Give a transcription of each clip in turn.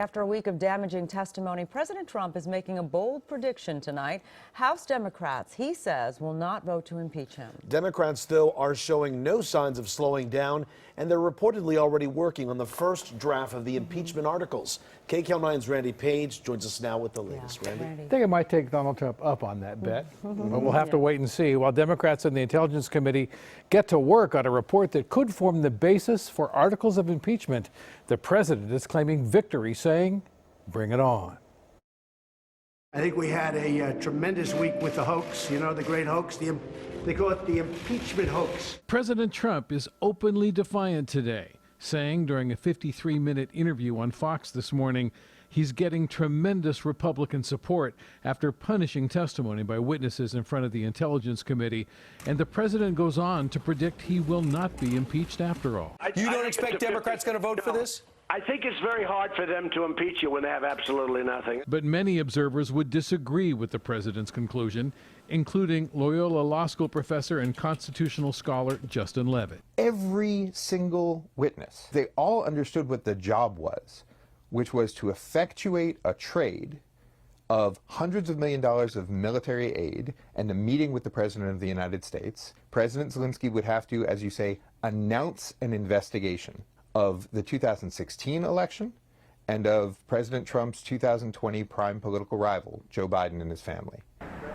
After a week of damaging testimony, President Trump is making a bold prediction tonight. House Democrats, he says, will not vote to impeach him. Democrats, though, are showing no signs of slowing down, and they're reportedly already working on the first draft of the impeachment articles. KCAL9's Randy Page joins us now with the latest. Randy? I think it might take Donald Trump up on that bet, but we'll have to wait and see. While Democrats in the Intelligence Committee get to work on a report that could form the basis for articles of impeachment, the president is claiming victory, saying, bring it on. I think we had a tremendous week with the hoax, the great hoax. They call it the impeachment hoax. President Trump is openly defiant today, saying during a 53-minute interview on Fox this morning, he's getting tremendous Republican support after punishing testimony by witnesses in front of the Intelligence Committee. And the president goes on to predict he will not be impeached after all. You don't expect Democrats going to vote for this? I think it's very hard for them to impeach you when they have absolutely nothing. But many observers would disagree with the president's conclusion, including Loyola Law School professor and constitutional scholar Justin Levitt. Every single witness, they all understood what the job was, which was to effectuate a trade of hundreds of millions of dollars of military aid and a meeting with the President of the United States. President Zelensky would have to, as you say, announce an investigation of the 2016 election and of President Trump's 2020 prime political rival, Joe Biden and his family.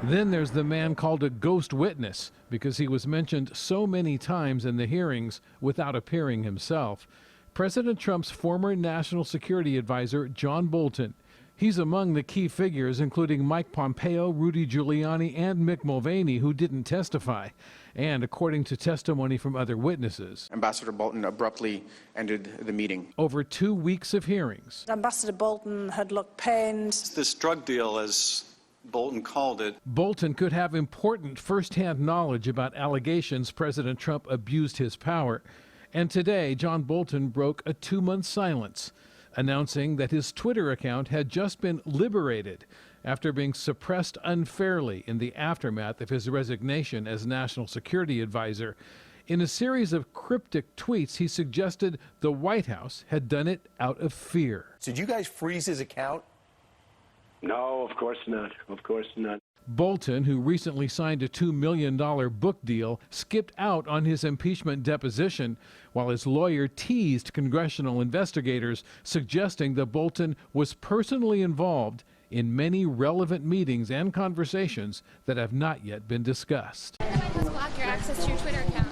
Then there's the man called a ghost witness because he was mentioned so many times in the hearings without appearing himself. President Trump's former national security advisor, John Bolton. He's among the key figures, including Mike Pompeo, Rudy Giuliani, and Mick Mulvaney, who didn't testify. And according to testimony from other witnesses, Ambassador Bolton abruptly ended the meeting. Over 2 weeks of hearings. Ambassador Bolton had looked pained. This drug deal, as Bolton called it. Bolton could have important first-hand knowledge about allegations President Trump abused his power. And today, John Bolton broke a 2-month silence, announcing that his Twitter account had just been liberated after being suppressed unfairly in the aftermath of his resignation as National Security Advisor. In a series of cryptic tweets, he suggested the White House had done it out of fear. Did you guys freeze his account? No, of course not. Of course not. Bolton, who recently signed a $2 million book deal, skipped out on his impeachment deposition, while his lawyer teased congressional investigators, suggesting that Bolton was personally involved in many relevant meetings and conversations that have not yet been discussed. The White House blocked your access to your Twitter account.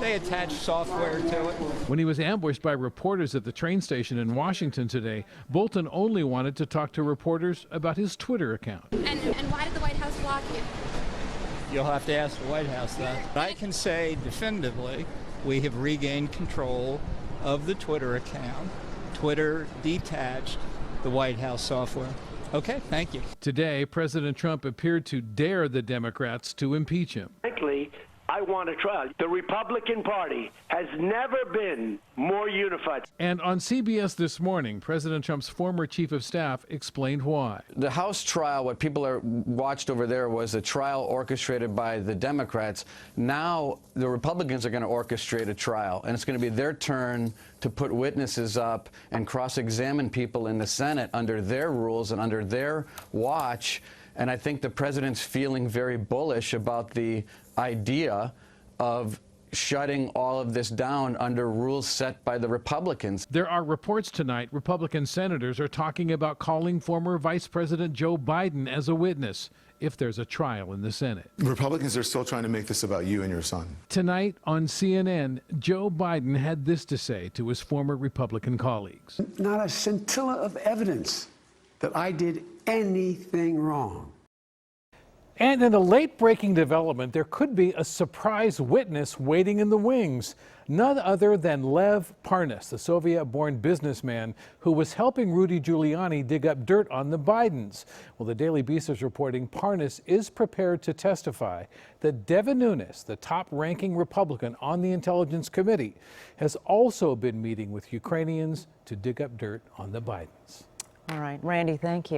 They attached software to it. When he was ambushed by reporters at the train station in Washington today, Bolton only wanted to talk to reporters about his Twitter account. And why did the White House block you? You'll have to ask the White House that. I can say definitively we have regained control of the Twitter account. Twitter detached the White House software. Okay, thank you. Today, President Trump appeared to dare the Democrats to impeach him. Frankly, I want a trial. The Republican Party has never been more unified. And on CBS this morning, President Trump's former chief of staff explained why. The House trial, what people are watched over there, was a trial orchestrated by the Democrats. Now the Republicans are going to orchestrate a trial, and it's going to be their turn to put witnesses up and cross-examine people in the Senate under their rules and under their watch. And I think the president's feeling very bullish about the idea of shutting all of this down under rules set by the Republicans. There are reports tonight Republican senators are talking about calling former Vice President Joe Biden as a witness if there's a trial in the Senate. Republicans are still trying to make this about you and your son. Tonight on CNN, Joe Biden had this to say to his former Republican colleagues. Not a scintilla of evidence that I did anything wrong. And in a late-breaking development, there could be a surprise witness waiting in the wings. None other than Lev Parnas, the Soviet-born businessman who was helping Rudy Giuliani dig up dirt on the Bidens. Well, the Daily Beast is reporting Parnas is prepared to testify that Devin Nunes, the top-ranking Republican on the Intelligence Committee, has also been meeting with Ukrainians to dig up dirt on the Bidens. All right, Randy, thank you.